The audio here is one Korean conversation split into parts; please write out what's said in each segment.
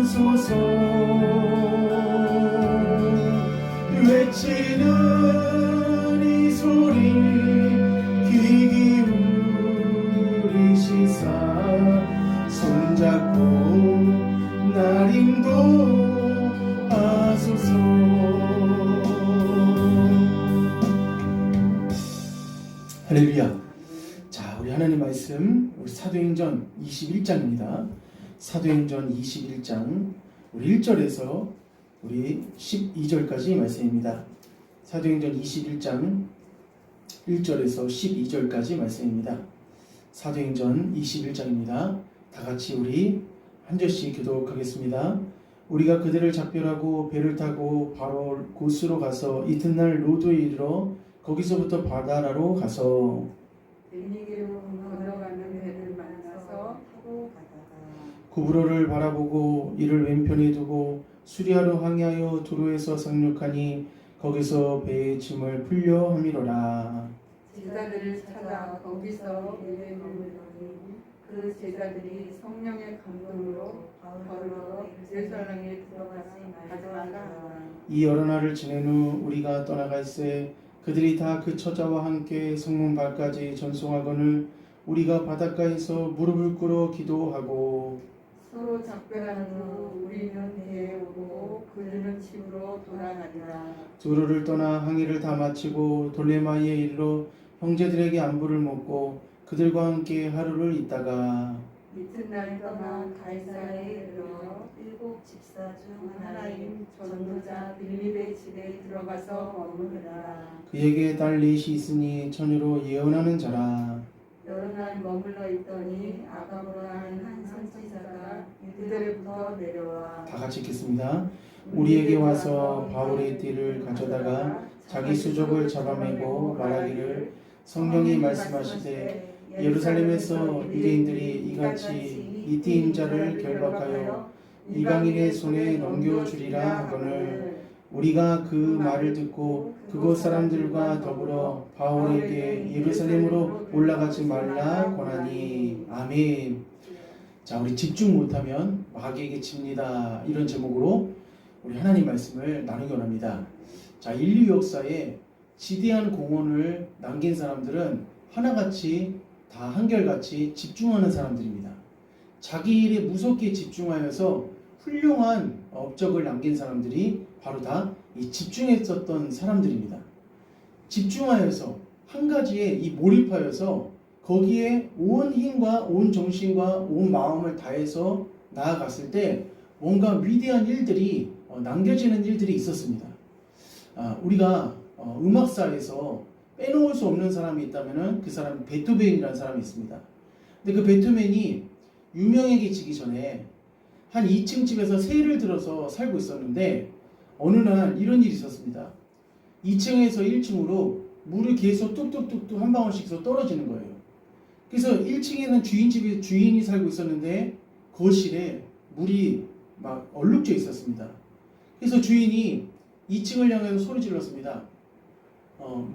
소서 외치는 이 소리 귀 기울이시사 손잡고 날 인도하소서. 할렐루야. 자, 우리 하나님 말씀 우리 사도행전 21장입니다. 사도행전 21장 우리 1절에서 우리 12절까지 말씀입니다. 사도행전 21장 1절에서 12절까지 말씀입니다. 사도행전 21장입니다. 다 같이 우리 한 절씩 교독하겠습니다. 우리가 그들을 작별하고 배를 타고 바로 곳으로 가서 이튿날 로도에 이르러 거기서부터 바다라로 가서 베니게로 건너가는 배를 만나서 타고 가다가 구브로를 바라보고 이를 왼편에 두고 수리하러 항해하여 두로에서 상륙하니 거기서 배의 짐을 풀려 함이로라. 제자들을 찾아 거기서 오래 머물더니 그 제자들이 성령의 감동으로 걸어 예루살렘에 가져가라. 이 여러 날을 지낸 후 우리가 떠나갈새 그들이 다 그 처자와 함께 성문 밖까지 전송하거늘 우리가 바닷가에서 무릎을 꿇어 기도하고 서로 작별한 후 우리는 배에 오고 그들은 집으로 돌아가리라. 두로를 떠나 항해를 다 마치고 돌레마이에 이르러 형제들에게 안부를 묻고 그들과 함께 하루를 있다가 이튿날 떠나 가이사랴에 이르러 일곱 집사 중 하나인 전도자 빌립의 집에 들어가서 머무르라. 그에게 딸 넷이 있으니 처녀로 예언하는 자라. 여러 날 머물러 있더니 아가보라 하는 한 선지자가 유대로부터 내려와 다 같이 읽겠습니다. 우리에게 와서 바울의 띠를 가져다가 자기 수족을 잡아매고 말하기를 성령이 말씀하시되 예루살렘에서 유대인들이 이같이 이 띠인 자를 결박하여 이방인의 손에 넘겨주리라 하거늘 우리가 그 말을 듣고 그곳 사람들과 더불어 바울에게 예루살렘으로 올라가지 말라 권하니. 아멘. 자, 우리 집중 못하면 마귀에게 집니다. 이런 제목으로 우리 하나님 말씀을 나누기 원합니다. 자, 인류 역사에 지대한 공헌을 남긴 사람들은 하나같이 다 한결같이 집중하는 사람들입니다. 자기 일에 무섭게 집중하여서 훌륭한 업적을 남긴 사람들이 바로 다 이 집중했었던 사람들입니다. 집중하여서 한 가지에 이 몰입하여서 거기에 온 힘과 온 정신과 온 마음을 다해서 나아갔을 때 뭔가 위대한 일들이 남겨지는 일들이 있었습니다. 우리가 음악사에서 빼놓을 수 없는 사람이 있다면 그 사람은 베토벤이라는 사람이 있습니다. 근데 그 베토벤이 유명해지기 전에 한 2층 집에서 세를 들어서 살고 있었는데 어느 날 이런 일이 있었습니다. 2층에서 1층으로 물이 계속 뚝뚝뚝뚝 한 방울씩 떨어지는 거예요. 그래서 1층에는 주인이 살고 있었는데 거실에 물이 막 얼룩져 있었습니다. 그래서 주인이 2층을 향해서 소리 질렀습니다.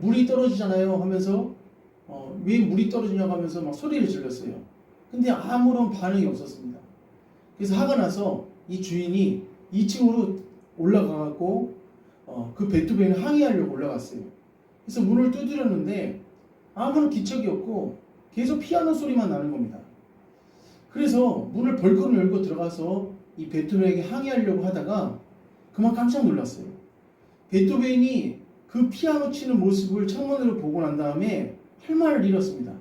물이 떨어지잖아요 하면서 왜 물이 떨어지냐고 하면서 막 소리를 질렀어요. 근데 아무런 반응이 없었습니다. 그래서 화가 나서 이 주인이 2층으로 올라가고 그 베토벤을 항의하려고 올라갔어요. 그래서 문을 두드렸는데 아무런 기척이 없고 계속 피아노 소리만 나는 겁니다. 그래서 문을 벌컥 열고 들어가서 이 베토벤에게 항의하려고 하다가 그만 깜짝 놀랐어요. 베토벤이 그 피아노 치는 모습을 창문으로 보고 난 다음에 할 말을 잃었습니다.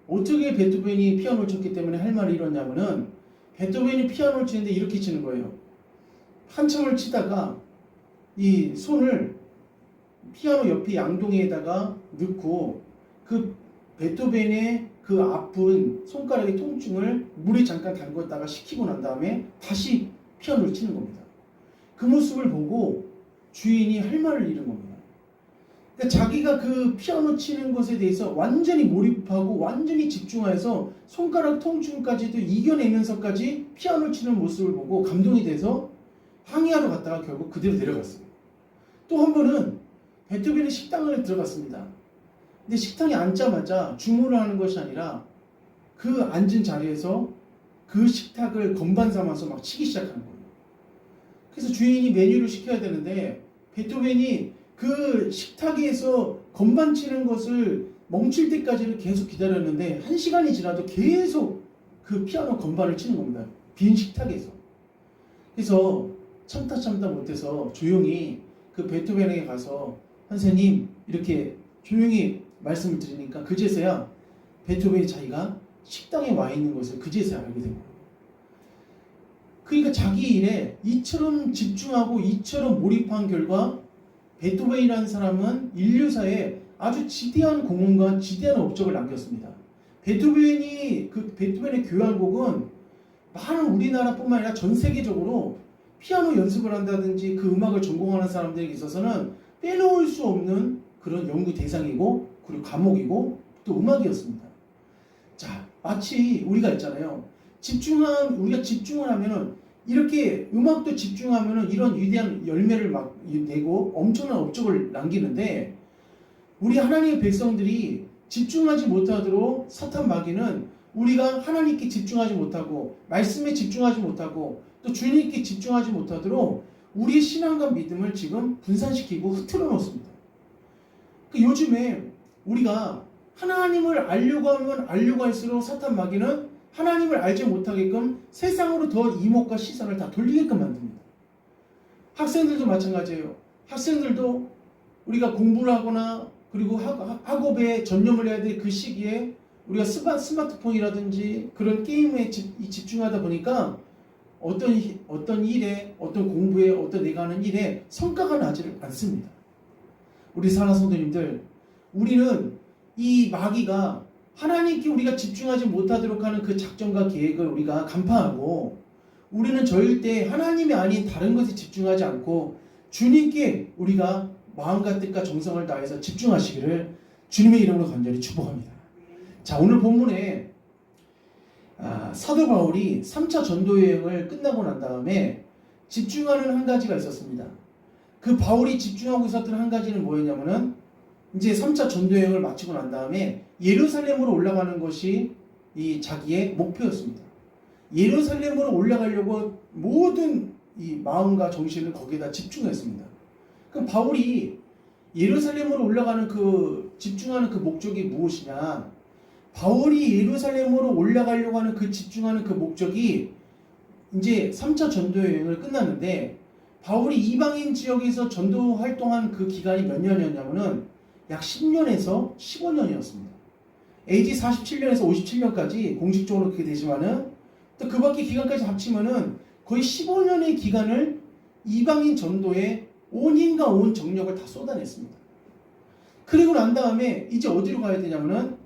어떻게 베토벤이 피아노를 쳤기 때문에 할 말을 잃었냐면은 베토벤이 피아노를 치는데 이렇게 치는 거예요. 한참을 치다가 이 손을 피아노 옆에 양동이에다가 넣고 그 베토벤의 그 아픈 손가락의 통증을 물에 잠깐 담궜다가 식히고 난 다음에 다시 피아노를 치는 겁니다. 그 모습을 보고 주인이 할 말을 잃은 겁니다. 그러니까 자기가 그 피아노 치는 것에 대해서 완전히 몰입하고 완전히 집중해서 손가락 통증까지도 이겨내면서까지 피아노 치는 모습을 보고 감동이 돼서 항의하러 갔다가 결국 그대로 내려갔어요. 또 한 번은 베토벤의 식당을 들어갔습니다. 근데 식당에 앉자마자 주문을 하는 것이 아니라 그 앉은 자리에서 그 식탁을 건반 삼아서 막 치기 시작하는 거예요. 그래서 주인이 메뉴를 시켜야 되는데 베토벤이 그 식탁에서 건반 치는 것을 멈출 때까지는 계속 기다렸는데 1시간이 지나도 계속 그 피아노 건반을 치는 겁니다. 빈 식탁에서. 그래서 참다 못해서 조용히 그 베토벤에게 가서 선생님 이렇게 조용히 말씀을 드리니까 그제서야 베토벤이 자기가 식당에 와 있는 것을 그제서야 알게 된 거예요. 그러니까 자기 일에 이처럼 집중하고 이처럼 몰입한 결과 베토벤이라는 사람은 인류사에 아주 지대한 공헌과 지대한 업적을 남겼습니다. 베토벤의 교향곡은 많은 우리나라뿐만 아니라 전 세계적으로 피아노 연습을 한다든지 그 음악을 전공하는 사람들에게 있어서는 빼놓을 수 없는 그런 연구 대상이고 그리고 과목이고 또 음악이었습니다. 자, 마치 우리가 있잖아요. 우리가 집중을 하면은 이렇게 음악도 집중하면은 이런 위대한 열매를 막 내고 엄청난 업적을 남기는데 우리 하나님의 백성들이 집중하지 못하도록 사탄 마귀는 우리가 하나님께 집중하지 못하고 말씀에 집중하지 못하고 또 주님께 집중하지 못하도록 우리의 신앙과 믿음을 지금 분산시키고 흐트러 놓습니다. 요즘에 우리가 하나님을 알려고 하면 알려고 할수록 사탄 마귀는 하나님을 알지 못하게끔 세상으로 더 이목과 시선을 다 돌리게끔 만듭니다. 학생들도 마찬가지예요. 학생들도 우리가 공부를 하거나 그리고 학업에 전념을 해야 될 그 시기에 우리가 스마트폰이라든지 그런 게임에 집중하다 보니까 어떤 일에, 어떤 공부에, 어떤 내가 하는 일에 성과가 나지를 않습니다. 우리 사랑하는 성도님들, 우리는 이 마귀가 하나님께 우리가 집중하지 못하도록 하는 그 작전과 계획을 우리가 간파하고 우리는 절대 하나님이 아닌 다른 것에 집중하지 않고 주님께 우리가 마음과 뜻과 정성을 다해서 집중하시기를 주님의 이름으로 간절히 축복합니다. 자, 오늘 본문에 사도 바울이 3차 전도 여행을 끝나고 난 다음에 집중하는 한 가지가 있었습니다. 그 바울이 집중하고 있었던 한 가지는 뭐였냐면은 이제 3차 전도 여행을 마치고 난 다음에 예루살렘으로 올라가는 것이 이 자기의 목표였습니다. 예루살렘으로 올라가려고 모든 이 마음과 정신을 거기에다 집중했습니다. 그럼 바울이 예루살렘으로 올라가는 집중하는 그 목적이 무엇이냐? 바울이 예루살렘으로 올라가려고 하는 집중하는 그 목적이 이제 3차 전도 여행을 끝났는데 바울이 이방인 지역에서 전도 활동한 그 기간이 몇 년이었냐면은 약 10년에서 15년이었습니다. AD 47년에서 57년까지 공식적으로 그렇게 되지만은 또 그 밖에 기간까지 합치면은 거의 15년의 기간을 이방인 전도에 온 힘과 온 정력을 다 쏟아냈습니다. 그리고 난 다음에 이제 어디로 가야 되냐면은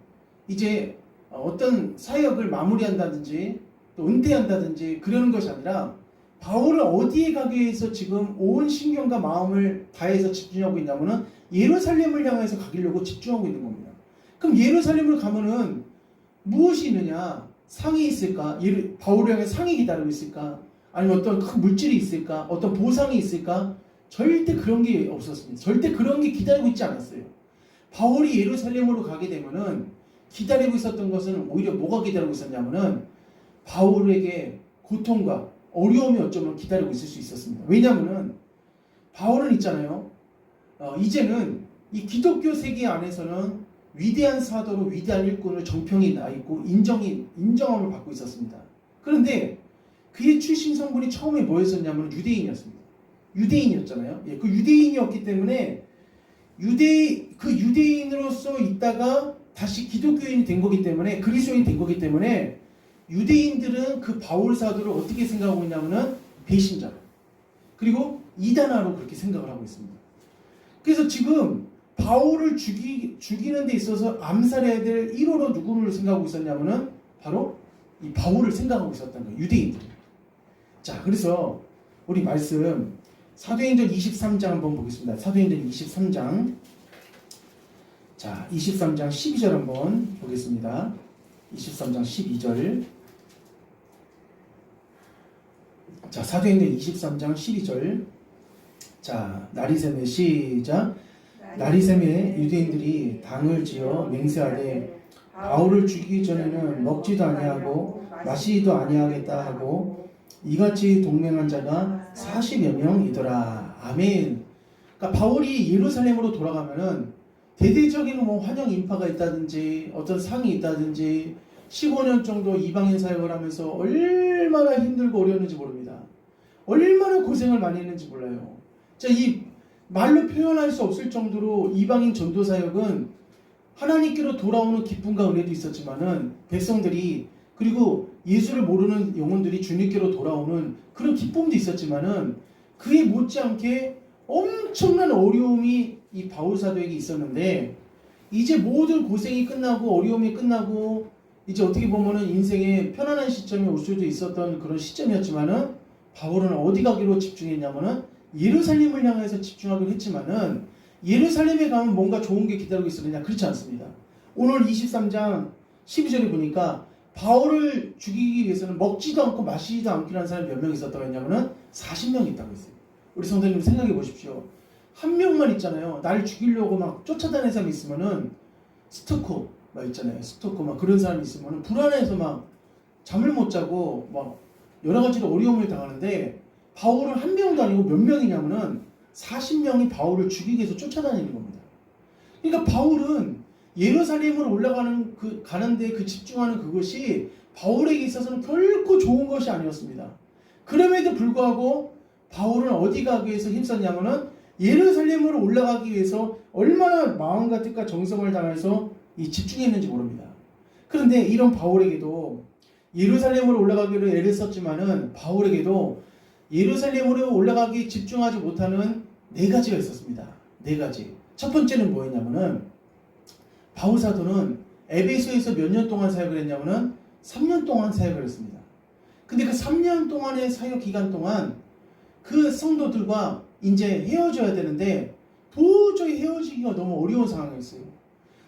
이제 어떤 사역을 마무리한다든지 또 은퇴한다든지 그러는 것이 아니라 바울을 어디에 가기 위해서 지금 온 신경과 마음을 다해서 집중하고 있냐면은 예루살렘을 향해서 가기려고 집중하고 있는 겁니다. 그럼 예루살렘을 가면은 무엇이 있느냐? 상이 있을까? 바울을 향해 상이 기다리고 있을까? 아니면 어떤 큰 물질이 있을까? 어떤 보상이 있을까? 절대 그런 게 없었습니다. 절대 그런 게 기다리고 있지 않았어요. 바울이 예루살렘으로 가게 되면은 기다리고 있었던 것은 오히려 뭐가 기다리고 있었냐면은 바울에게 고통과 어려움이 어쩌면 기다리고 있을 수 있었습니다. 왜냐하면은 바울은 있잖아요. 이제는 이 기독교 세계 안에서는 위대한 사도로 위대한 일꾼을 정평이 나 있고 인정함을 받고 있었습니다. 그런데 그의 출신 성분이 처음에 뭐였었냐면 유대인이었습니다. 유대인이었잖아요. 예, 그 유대인이었기 때문에 유대인으로서 있다가 다시 기독교인이 된 거기 때문에 그리스도인이 된 거기 때문에 유대인들은 그 바울 사도를 어떻게 생각하고 있냐면은 배신자 그리고 이단아로 그렇게 생각을 하고 있습니다. 그래서 지금 바울을 죽이는 데 있어서 암살해야 될 1호로 누구를 생각하고 있었냐면은 바로 이 바울을 생각하고 있었던 거예요. 유대인들. 자, 그래서 우리 말씀 사도행전 23장 한번 보겠습니다. 사도행전 23장. 자, 23장 12절 한번 보겠습니다. 23장 12절. 자, 사도행전 23장 12절. 자, 나리샘의 시작. 나리샘의 유대인들이 당을 지어 맹세하되 바울을 죽이기 전에는 먹지도 아니하고 마시지도 아니하겠다 하고 이같이 동맹한 자가 40여 명이더라. 아멘. 그러니까 바울이 예루살렘으로 돌아가면은 대대적인 뭐 환영 인파가 있다든지 어떤 상이 있다든지 15년 정도 이방인 사역을 하면서 얼마나 힘들고 어려웠는지 모릅니다. 얼마나 고생을 많이 했는지 몰라요. 자, 이 말로 표현할 수 없을 정도로 이방인 전도 사역은 하나님께로 돌아오는 기쁨과 은혜도 있었지만은 백성들이 그리고 예수를 모르는 영혼들이 주님께로 돌아오는 그런 기쁨도 있었지만은 그에 못지않게 엄청난 어려움이 이 바울 사도에게 있었는데 이제 모든 고생이 끝나고 어려움이 끝나고 이제 어떻게 보면은 인생의 편안한 시점이 올 수도 있었던 그런 시점이었지만은 바울은 어디 가기로 집중했냐면은 예루살렘을 향해서 집중하기로 했지만은 예루살렘에 가면 뭔가 좋은 게 기다리고 있었느냐? 그렇지 않습니다. 오늘 23장 12절에 보니까 바울을 죽이기 위해서는 먹지도 않고 마시지도 않기로 한 사람이 몇 명 있었다고 했냐면은 40명 있다고 했어요. 우리 성도님 생각해 보십시오. 한 명만 있잖아요. 나를 죽이려고 막 쫓아다니는 사람이 있으면은 스토커 막 있잖아요. 스토커 막 그런 사람이 있으면은 불안해서 막 잠을 못 자고 막 여러 가지로 어려움을 당하는데 바울은 한 명도 아니고 몇 명이냐면은 40명이 바울을 죽이기 위해서 쫓아다니는 겁니다. 그러니까 바울은 예루살렘으로 올라가는 가는데 그 집중하는 그것이 바울에게 있어서는 결코 좋은 것이 아니었습니다. 그럼에도 불구하고 바울은 어디 가기 위해서 힘썼냐면은 예루살렘으로 올라가기 위해서 얼마나 마음과 뜻과 정성을 다해서 집중했는지 모릅니다. 그런데 이런 바울에게도 예루살렘으로 올라가기로 애를 썼지만은 바울에게도 예루살렘으로 올라가기 집중하지 못하는 네 가지가 있었습니다. 네 가지. 첫 번째는 뭐였냐면은 바울 사도는 에베소에서 몇 년 동안 사역을 했냐면은 3년 동안 사역을 했습니다. 근데 그 3년 동안의 사역 기간 동안 그 성도들과 이제 헤어져야 되는데 도저히 헤어지기가 너무 어려운 상황이었어요.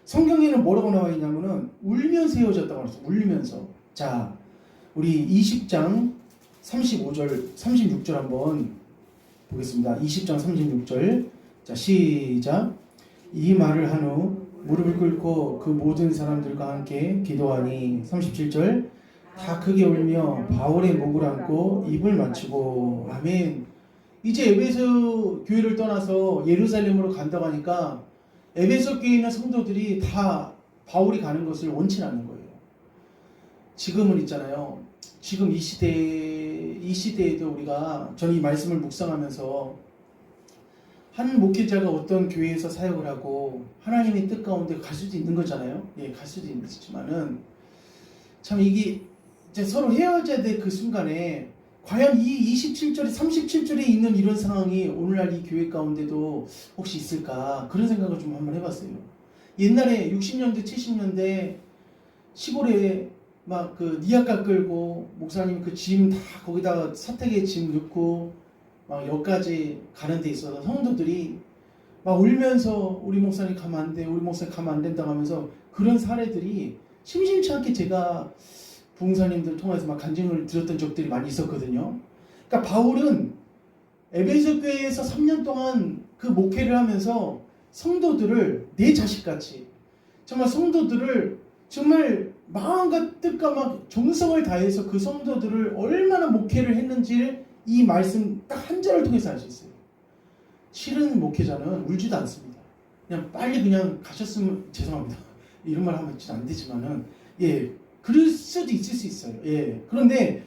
성경에는 뭐라고 나와 있냐면은 울면서 헤어졌다고 했어요. 울면서. 자, 우리 20장 35절, 36절 한번 보겠습니다. 20장 36절. 자, 시작. 이 말을 한 후 무릎을 꿇고 그 모든 사람들과 함께 기도하니 37절. 다 크게 울며 바울의 목을 안고 입을 맞추고 아멘. 이제 에베소 교회를 떠나서 예루살렘으로 간다고 하니까 에베소 교회에 있는 성도들이 다 바울이 가는 것을 원치 않는 거예요. 지금은 있잖아요. 지금 이 시대에도 우리가 저는 이 말씀을 묵상하면서 한 목회자가 어떤 교회에서 사역을 하고 하나님의 뜻 가운데 갈 수도 있는 거잖아요. 예, 갈 수도 있지만은 참 이게 이제 서로 헤어져야 될 그 순간에 과연 이 27절에 37절에 있는 이런 상황이 오늘날 이 교회 가운데도 혹시 있을까 그런 생각을 좀 한번 해봤어요. 옛날에 60년대 70년대 시골에 막 그 니아까 끌고 목사님 그 짐 다 거기다가 사택에 짐 넣고 막 여기까지 가는 데 있어서 성도들이 막 울면서 우리 목사님 가면 안 돼, 우리 목사님 가면 안 된다고 하면서 그런 사례들이 심심치 않게 제가 부흥사님들 통해서 막 간증을 들었던 적들이 많이 있었거든요. 그러니까 바울은 에베소 교회에서 3년 동안 그 목회를 하면서 성도들을 내 자식같이 정말 성도들을 정말 마음과 뜻과 막 정성을 다해서 그 성도들을 얼마나 목회를 했는지를 이 말씀 딱 한 절을 통해서 알 수 있어요. 실은 목회자는 울지도 않습니다. 그냥 빨리 그냥 가셨으면 죄송합니다. 이런 말 하면 진짜 안 되지만은 예, 그럴 수도 있을 수 있어요. 예. 그런데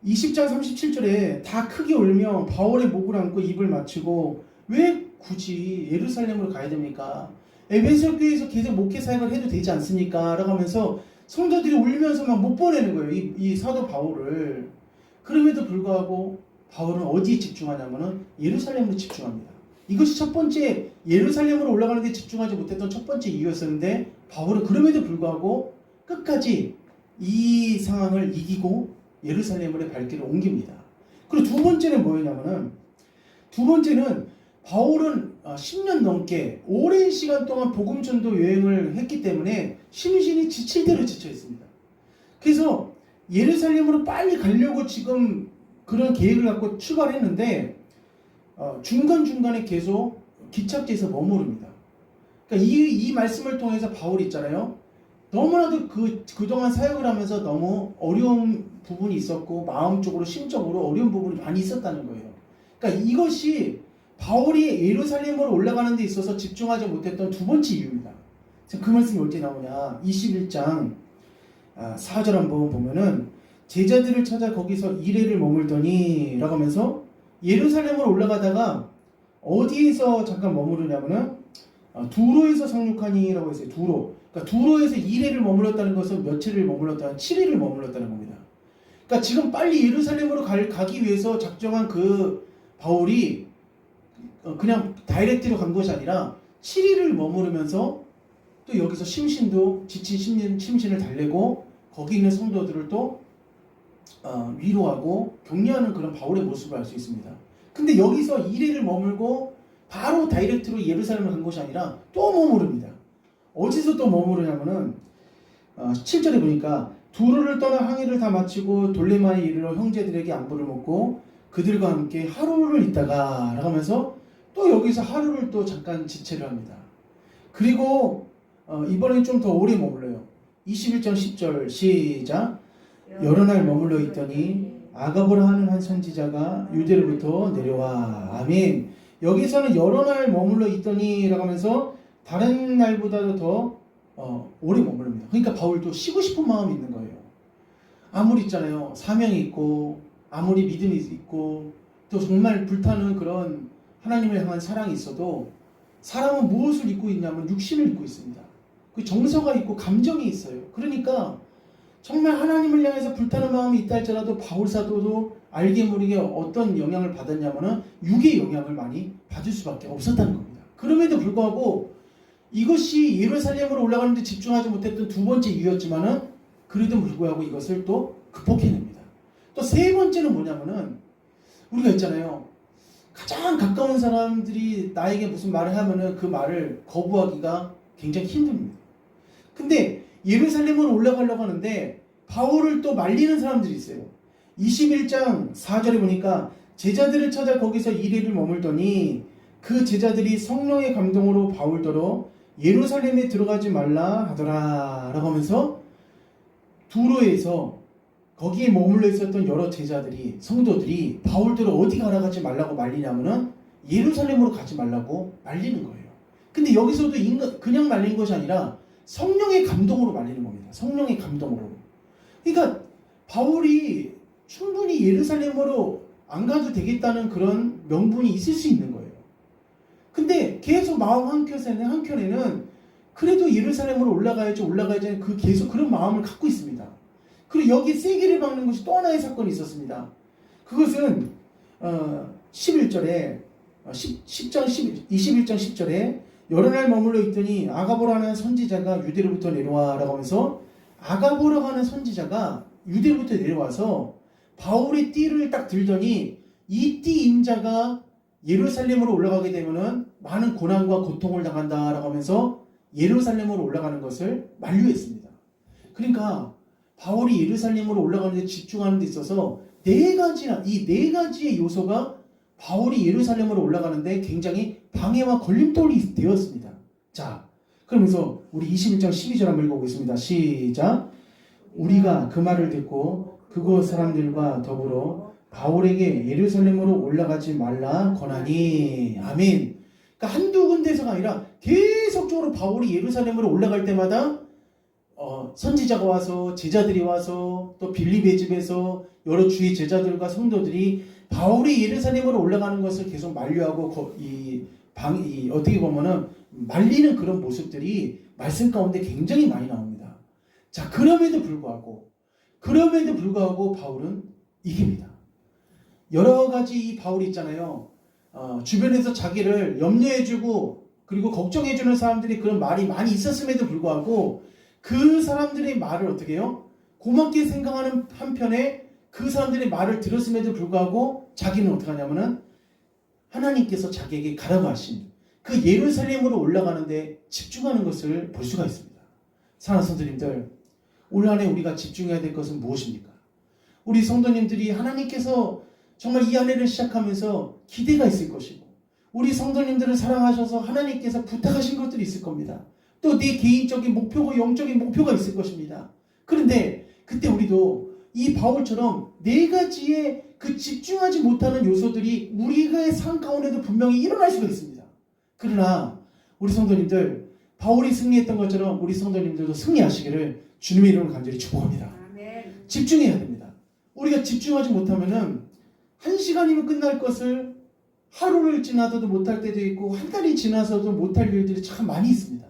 20장 37절에 다 크게 울며 바울의 목을 안고 입을 맞추고 왜 굳이 예루살렘으로 가야 됩니까? 에베소 교회에서 계속 목회 사역을 해도 되지 않습니까? 라고 하면서 성도들이 울면서 막 못 보내는 거예요. 이 사도 바울을. 그럼에도 불구하고 바울은 어디에 집중하냐면은 예루살렘으로 집중합니다. 이것이 첫 번째 예루살렘으로 올라가는 데 집중하지 못했던 첫 번째 이유였었는데 바울은 그럼에도 불구하고 끝까지 이 상황을 이기고 예루살렘으로 발길을 옮깁니다. 그리고 두 번째는 뭐였냐면은 두 번째는 바울은 10년 넘게 오랜 시간 동안 복음 전도 여행을 했기 때문에 심신이 지칠 대로 지쳐 있습니다. 그래서 예루살렘으로 빨리 가려고 지금 그런 계획을 갖고 출발했는데 중간중간에 계속 기착지에서 머무릅니다. 그러니까 이 말씀을 통해서 바울이 있잖아요. 너무나도 그동안 사역을 하면서 너무 어려움 부분이 있었고 마음적으로 심적으로 어려운 부분이 많이 있었다는 거예요. 그러니까 이것이 바울이 예루살렘으로 올라가는 데 있어서 집중하지 못했던 두 번째 이유입니다. 그 말씀이 어떻게 나오냐, 21장 4절 한번 보면은 제자들을 찾아 거기서 이레를 머물더니 라고 하면서 예루살렘으로 올라가다가 어디에서 잠깐 머무르냐면은 두로에서 상륙하니 라고 했어요. 두로. 그러니까 두로에서 이레를 머물렀다는 것은 며칠을 머물렀다는 7일을 머물렀다는 겁니다. 그러니까 지금 빨리 예루살렘으로 가기 위해서 작정한 그 바울이 그냥 다이렉트로 간 것이 아니라 7일을 머무르면서 또 여기서 심신도 지친 심신을 달래고 거기 있는 성도들을 또 위로하고 격려하는 그런 바울의 모습을 알 수 있습니다. 근데 여기서 1일을 머물고 바로 다이렉트로 예루살렘을 간 것이 아니라 또 머무릅니다. 어디서 또 머무르냐면은 7절에 보니까 두로를 떠나 항해를 다 마치고 돌레마에 이르러 형제들에게 안부를 묻고 그들과 함께 하루를 있다가 라고 하면서 또 여기서 하루를 또 잠깐 지체를 합니다. 그리고 이번엔 좀 더 오래 머물러요. 21장 10절 시작. 여러 날 머물러 있더니 아가보라 하는 한 선지자가 유대로부터 내려와. 아멘. 여기서는 여러 날 머물러 있더니 라고 하면서 다른 날보다도 더 오래 머무릅니다. 그러니까 바울도 쉬고 싶은 마음이 있는 거예요. 아무리 있잖아요, 사명이 있고 아무리 믿음이 있고 또 정말 불타는 그런 하나님을 향한 사랑이 있어도 사람은 무엇을 입고 있냐면 육신을 입고 있습니다. 그 정서가 있고 감정이 있어요. 그러니까 정말 하나님을 향해서 불타는 마음이 있다 할지라도 바울 사도도 알게 모르게 어떤 영향을 받았냐면은 육의 영향을 많이 받을 수밖에 없었다는 겁니다. 그럼에도 불구하고 이것이 예루살렘으로 올라가는데 집중하지 못했던 두 번째 이유였지만은 그래도 불구하고 이것을 또 극복해냅니다. 또 세 번째는 뭐냐면은 우리가 있잖아요, 가장 가까운 사람들이 나에게 무슨 말을 하면은 그 말을 거부하기가 굉장히 힘듭니다. 근데 예루살렘으로 올라가려고 하는데 바울을 또 말리는 사람들이 있어요. 21장 4절에 보니까 제자들을 찾아 거기서 1일을 머물더니 그 제자들이 성령의 감동으로 바울더러 예루살렘에 들어가지 말라 하더라 라고 하면서 두로에서 거기에 머물러 있었던 여러 제자들이, 성도들이 바울더러 어디 가라가지 말라고 말리냐면은 예루살렘으로 가지 말라고 말리는 거예요. 근데 여기서도 그냥 말린 것이 아니라 성령의 감동으로 말리는 겁니다. 성령의 감동으로. 그러니까 바울이 충분히 예루살렘으로 안 가도 되겠다는 그런 명분이 있을 수 있는 거예요. 근데 계속 마음 한켠에는 그래도 예루살렘으로 올라가야지 그 계속 그런 마음을 갖고 있습니다. 그리고 여기 세기를 박는 것이 또 하나의 사건이 있었습니다. 그것은 11절에 21장 10절에 여러 날 머물러 있더니 아가보라는 선지자가 유대로부터 내려와 라고 하면서 아가보라고 하는 선지자가 유대로부터 내려와서 바울의 띠를 딱 들더니 이 띠 임자가 예루살렘으로 올라가게 되면은 많은 고난과 고통을 당한다라고 하면서 예루살렘으로 올라가는 것을 만류했습니다. 그러니까 바울이 예루살렘으로 올라가는 데 집중하는 데 있어서 이 네 가지의 요소가 바울이 예루살렘으로 올라가는데 굉장히 방해와 걸림돌이 되었습니다. 자, 그러면서 우리 21장 12절 한번 읽어보겠습니다. 시작. 우리가 그 말을 듣고 그곳 사람들과 더불어 바울에게 예루살렘으로 올라가지 말라 권하니. 아멘. 그러니까 한두 군데서가 아니라 계속적으로 바울이 예루살렘으로 올라갈 때마다 선지자가 와서, 제자들이 와서, 또 빌립의 집에서 여러 주의 제자들과 성도들이 바울이 예루살렘으로 올라가는 것을 계속 만류하고 어떻게 보면은 말리는 그런 모습들이 말씀 가운데 굉장히 많이 나옵니다. 자, 그럼에도 불구하고 바울은 이깁니다. 여러 가지 이 바울이 있잖아요. 주변에서 자기를 염려해주고 그리고 걱정해주는 사람들이 그런 말이 많이 있었음에도 불구하고 그 사람들의 말을 어떻게 해요? 고맙게 생각하는 한편에 그 사람들의 말을 들었음에도 불구하고 자기는 어떻게 하냐면은 하나님께서 자기에게 가라고 하신 그 예루살렘으로 올라가는데 집중하는 것을 볼 수가 있습니다. 사랑하는 성도님들, 올 한해 우리가 집중해야 될 것은 무엇입니까? 우리 성도님들이 하나님께서 정말 이 한 해를 시작하면서 기대가 있을 것이고 우리 성도님들을 사랑하셔서 하나님께서 부탁하신 것들이 있을 겁니다. 또 내 개인적인 목표고 영적인 목표가 있을 것입니다. 그런데 그때 우리도 이 바울처럼 네 가지의 그 집중하지 못하는 요소들이 우리의 삶 가운데도 분명히 일어날 수가 있습니다. 그러나 우리 성도님들, 바울이 승리했던 것처럼 우리 성도님들도 승리하시기를 주님의 이름으로 간절히 축복합니다. 아멘. 집중해야 됩니다. 우리가 집중하지 못하면은 1시간이면 끝날 것을 하루를 지나서도 못할 때도 있고 한 달이 지나서도 못할 일들이 참 많이 있습니다.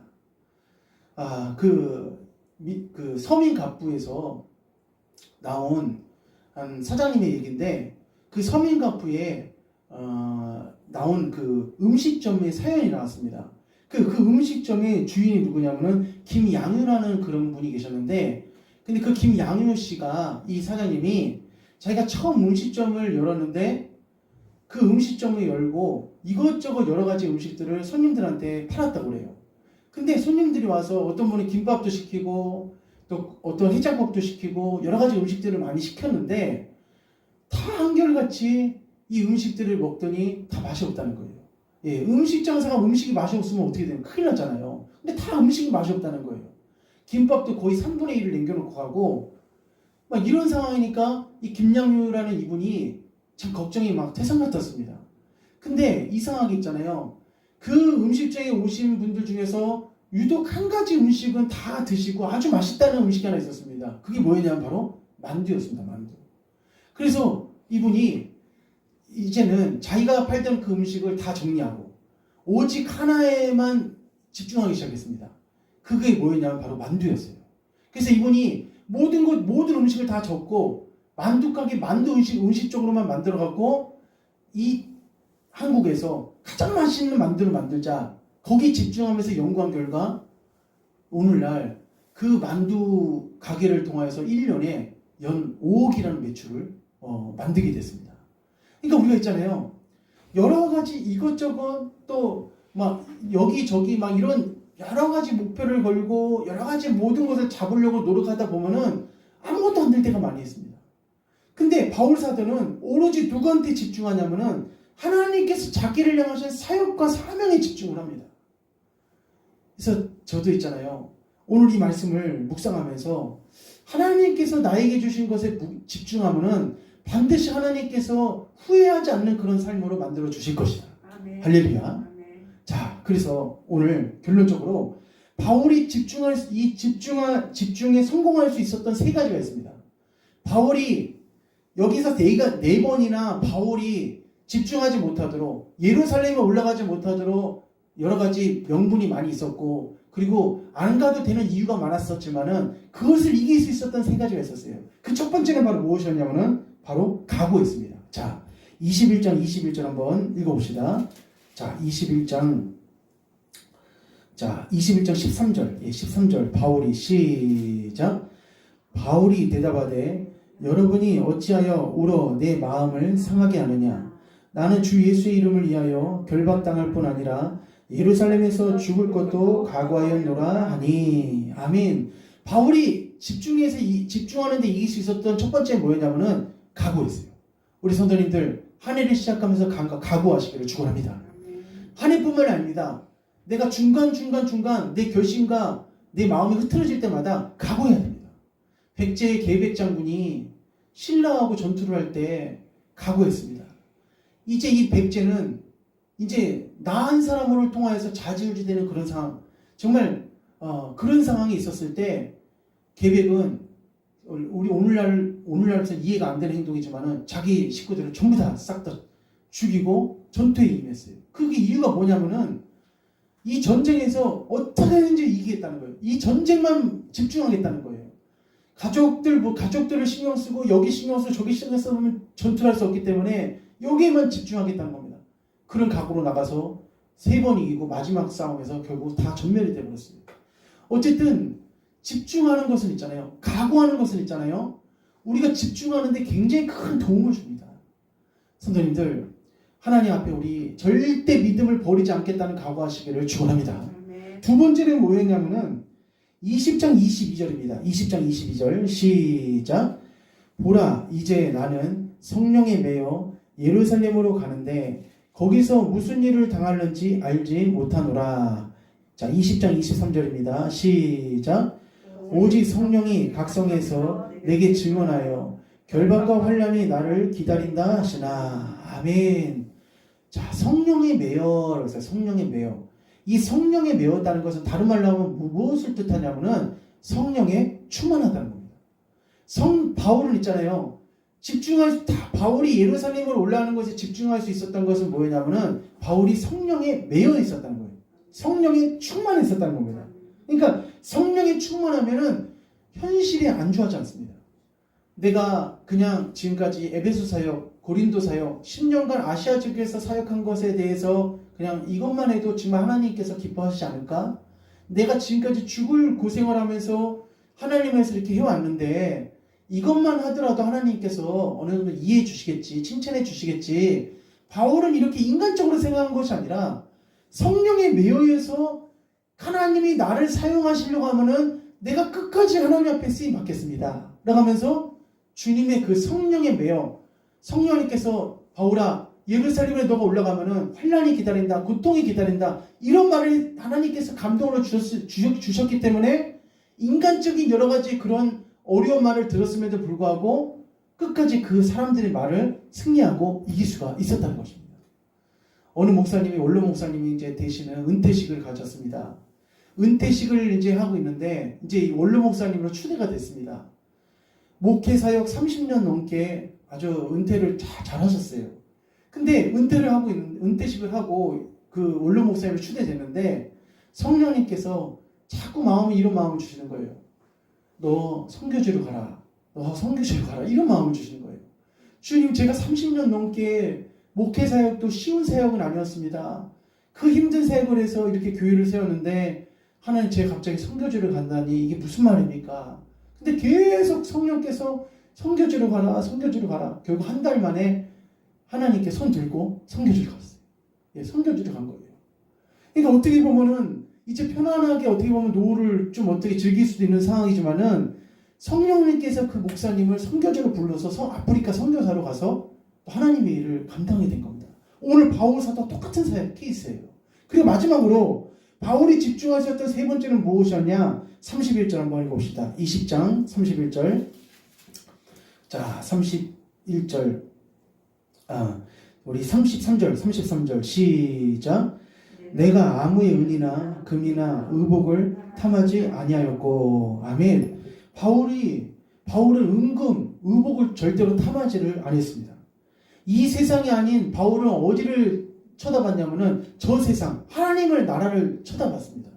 그 서민 갑부에서 나온 한 사장님의 얘기인데, 그 서민 갑부에 나온 그 음식점의 사연이 나왔습니다. 그 음식점의 주인이 누구냐면은 김양유라는 그런 분이 계셨는데, 근데 그 김양유 씨가, 이 사장님이 자기가 처음 음식점을 열었는데 그 음식점을 열고 이것저것 여러 가지 음식들을 손님들한테 팔았다고 그래요. 근데 손님들이 와서 어떤 분이 김밥도 시키고 또 어떤 해장국도 시키고 여러 가지 음식들을 많이 시켰는데 다 한결같이 이 음식들을 먹더니 다 맛이 없다는 거예요. 예, 음식 장사가 음식이 맛이 없으면 어떻게 되면 큰일 나잖아요. 근데 다 음식이 맛이 없다는 거예요. 김밥도 거의 3분의 1을 남겨놓고 가고 막 이런 상황이니까 이 김양유라는 이분이 참 걱정이 막 태산 같았습니다. 근데 이상하게 있잖아요. 그 음식점에 오신 분들 중에서 유독 한 가지 음식은 다 드시고 아주 맛있다는 음식이 하나 있었습니다. 그게 뭐였냐면 바로 만두였습니다. 만두. 그래서 이분이 이제는 자기가 팔던 그 음식을 다 정리하고 오직 하나에만 집중하기 시작했습니다. 그게 뭐였냐면 바로 만두였어요. 그래서 이분이 모든 음식을 다 접고 만두 가게 만두 음식 쪽으로만 만들어갖고 이 한국에서 가장 맛있는 만두를 만들자, 거기 집중하면서 연구한 결과 오늘날 그 만두 가게를 통해서 1년에 연 5억이라는 매출을 만들게 됐습니다. 그러니까 우리가 있잖아요. 여러 가지 이것저것 또 막 여기저기 막 이런 여러 가지 목표를 걸고 여러 가지 모든 것을 잡으려고 노력하다 보면은 아무것도 안 될 때가 많이 있습니다. 근데 바울 사도는 오로지 누구한테 집중하냐면은 하나님께서 자기를 향하신 사역과 사명에 집중을 합니다. 그래서 저도 있잖아요. 오늘 이 말씀을 묵상하면서 하나님께서 나에게 주신 것에 집중하면은 반드시 하나님께서 후회하지 않는 그런 삶으로 만들어 주실 것이다. 아멘. 할렐루야. 아멘. 자, 그래서 오늘 결론적으로 바울이 집중에 성공할 수 있었던 세 가지가 있습니다. 바울이 여기서 네 번이나 바울이 집중하지 못하도록, 예루살렘에 올라가지 못하도록 여러 가지 명분이 많이 있었고, 그리고 안 가도 되는 이유가 많았었지만은 그것을 이길 수 있었던 세 가지가 있었어요. 그 첫 번째는 바로 무엇이었냐면은 바로 각오였습니다. 자, 21장 21절 한번 읽어봅시다. 자, 21장 13절. 예, 13절. 바울이 시작. 바울이 대답하되 여러분이 어찌하여 울어 내 마음을 상하게 하느냐? 나는 주 예수의 이름을 위하여 결박당할 뿐 아니라 예루살렘에서 죽을 것도 각오하였노라 하니. 아멘. 바울이 집중하는데 이길 수 있었던 첫 번째 뭐였냐면은 각오였어요. 우리 성도님들 한 해를 시작하면서 각오하시기를 축원합니다. 한 해뿐만 아닙니다. 내가 중간 내 결심과 내 마음이 흐트러질 때마다 각오해야 됩니다. 백제의 계백 장군이 신라하고 전투를 할 때 각오했습니다. 이제 이 백제는 이제 나한 사람을 통하여서 좌지우지되는 그런 상황, 정말 그런 상황이 있었을 때 계백은 우리 오늘날에서 이해가 안 되는 행동이지만은 자기 식구들을 전부 다 싹 다 죽이고 전투에 임했어요. 그게 이유가 뭐냐면은 이 전쟁에서 어떻게든지 이기겠다는 거예요. 이 전쟁만 집중하겠다는 거예요. 가족들을 신경 쓰고 여기 신경 쓰고 저기 신경 쓰면 전투할 수 없기 때문에 여기에만 집중하겠다는 겁니다. 그런 각오로 나가서 3번 이기고 마지막 싸움에서 결국 다 전멸이 되어버렸어요. 어쨌든 집중하는 것은 있잖아요. 각오하는 것은 있잖아요. 우리가 집중하는데 굉장히 큰 도움을 줍니다. 성도님들, 하나님 앞에 우리 절대 믿음을 버리지 않겠다는 각오하시기를 축원합니다. 두 번째는 뭐였냐면은 20장 22절입니다. 20장 22절 시작. 보라, 이제 나는 성령에 매여 예루살렘으로 가는데 거기서 무슨 일을 당할는지 알지 못하노라. 자, 20장 23절입니다. 시작. 오직 성령이 각성해서 내게 증언하여 결박과 환란이 나를 기다린다 하시나. 아멘. 자, 성령에 매여. 성령에 매여. 이 성령에 매였다는 것은 다른 말로 하면 무엇을 뜻하냐면은 성령에 충만하다는 겁니다. 바울은 있잖아요. 바울이 예루살렘으로 올라가는 것에 집중할 수 있었던 것은 뭐냐면은 바울이 성령에 매여 있었다는 거예요. 성령에 충만했었다는 겁니다. 그러니까 성령에 충만하면은 현실에 안주하지 않습니다. 내가 그냥 지금까지 에베소 사역, 고린도 사역, 10년간 아시아 지역에서 사역한 것에 대해서 그냥 이것만 해도 정말 하나님께서 기뻐하시지 않을까? 내가 지금까지 죽을 고생을 하면서 하나님에서 이렇게 해왔는데 이것만 하더라도 하나님께서 어느 정도 이해해 주시겠지, 칭찬해 주시겠지. 바울은 이렇게 인간적으로 생각한 것이 아니라 성령에 매여서 하나님이 나를 사용하시려고 하면은 내가 끝까지 하나님 앞에 쓰임 받겠습니다 라고 하면서 주님의 그 성령에 매여, 성령님께서 바울아 예루살렘에 너가 올라가면은 환란이 기다린다, 고통이 기다린다, 이런 말을 하나님께서 감동으로 주셨기 때문에 인간적인 여러 가지 그런 어려운 말을 들었음에도 불구하고 끝까지 그 사람들의 말을 승리하고 이길 수가 있었다는 것입니다. 어느 목사님이, 원로 목사님이 이제 대신은 은퇴식을 가졌습니다. 은퇴식을 이제 하고 있는데 이제 원로 목사님으로 추대가 됐습니다. 목회 사역 30년 넘게 아주 은퇴를 잘 하셨어요. 근데 은퇴식을 하고 그 원로 목사님으로 추대됐는데 성령님께서 자꾸 이런 마음을 주시는 거예요. 너 선교지로 가라. 너 선교지로 가라. 이런 마음을 주시는 거예요. 주님, 제가 30년 넘게 목회 사역도 쉬운 사역은 아니었습니다. 그 힘든 사역을 해서 이렇게 교회를 세웠는데 하나님, 제가 갑자기 선교지로 간다니 이게 무슨 말입니까? 근데 계속 성령께서 선교지로 가라, 선교지로 가라. 결국 한 달 만에 하나님께 손 들고 선교지로 갔어요. 예, 선교지로 간 거예요. 그러니까 어떻게 보면은 이제 편안하게 어떻게 보면 노후를 좀 어떻게 즐길 수도 있는 상황이지만은 성령님께서 그 목사님을 선교지로 불러서 아프리카 선교사로 가서 하나님의 일을 감당하게 된 겁니다. 오늘 바울 사도와 똑같은 케이스예요. 그리고 마지막으로 바울이 집중하셨던 세 번째는 무엇이었냐? 31절 한번 읽어봅시다. 20장 31절. 자, 31절. 우리 33절 시작. 내가 아무의 은이나 금이나 의복을 탐하지 아니하였고. 아멘. 바울은 은금, 의복을 절대로 탐하지를 아니했습니다. 이 세상이 아닌 바울은 어디를 쳐다봤냐면은 저 세상, 하나님을 나라를 쳐다봤습니다.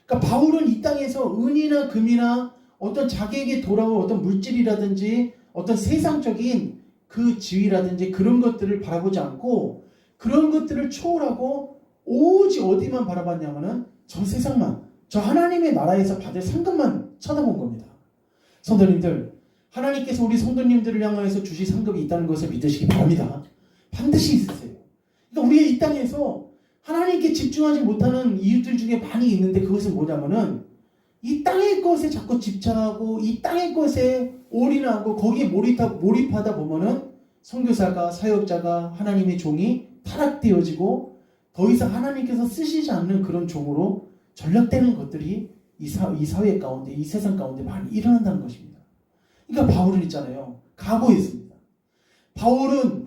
그러니까 바울은 이 땅에서 은이나 금이나 어떤 자기에게 돌아올 어떤 물질이라든지 어떤 세상적인 그 지위라든지 그런 것들을 바라보지 않고 그런 것들을 초월하고 오직 어디만 바라봤냐면은 저 세상만, 저 하나님의 나라에서 받을 상급만 쳐다본 겁니다. 성도님들, 하나님께서 우리 성도님들을 향하여서 주실 상급이 있다는 것을 믿으시기 바랍니다. 반드시 있으세요. 그러니까 우리가 이 땅에서 하나님께 집중하지 못하는 이유들 중에 많이 있는데 그것은 뭐냐면은 이 땅의 것에 자꾸 집착하고 이 땅의 것에 올인하고 거기에 몰입하다 보면은 선교사가, 사역자가, 하나님의 종이 타락되어지고 더 이상 하나님께서 쓰시지 않는 그런 종으로 전락되는 것들이 이 사회 가운데, 이 세상 가운데 많이 일어난다는 것입니다. 그러니까 바울은 있잖아요. 각오했습니다. 바울은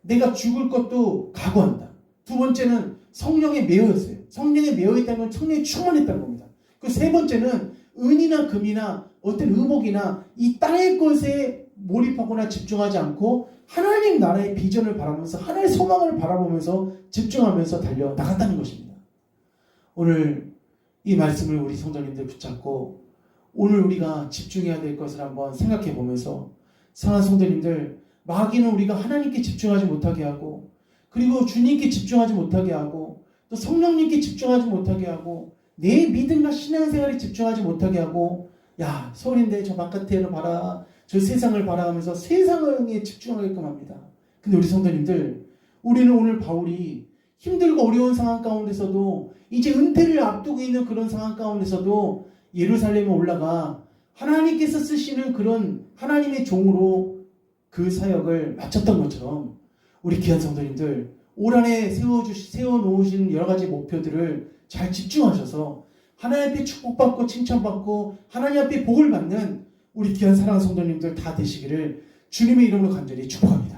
내가 죽을 것도 각오한다. 두 번째는 성령에 매여있어요. 성령에 매여있다는 건 성령에 충만했다는 겁니다. 그 세 번째는 은이나 금이나 어떤 의복이나 이 땅의 것에 몰입하거나 집중하지 않고 하나님 나라의 비전을 바라보면서 하나님의 소망을 바라보면서 집중하면서 달려나갔다는 것입니다. 오늘 이 말씀을 우리 성도님들 붙잡고 오늘 우리가 집중해야 될 것을 한번 생각해 보면서 사랑하는 성도님들, 마귀는 우리가 하나님께 집중하지 못하게 하고 그리고 주님께 집중하지 못하게 하고 또 성령님께 집중하지 못하게 하고 내 믿음과 신앙생활에 집중하지 못하게 하고 야, 서울인데 저 바깥에를 봐라, 저 세상을 봐라 하면서 세상에 집중하게끔 합니다. 근데 우리 성도님들, 우리는 오늘 바울이 힘들고 어려운 상황 가운데서도 이제 은퇴를 앞두고 있는 그런 상황 가운데서도 예루살렘에 올라가 하나님께서 쓰시는 그런 하나님의 종으로 그 사역을 마쳤던 것처럼 우리 귀한 성도님들, 올 한해 세워놓으신 여러 가지 목표들을 잘 집중하셔서 하나님 앞에 축복받고 칭찬받고 하나님 앞에 복을 받는 우리 귀한 사랑하는 성도님들 다 되시기를 주님의 이름으로 간절히 축복합니다.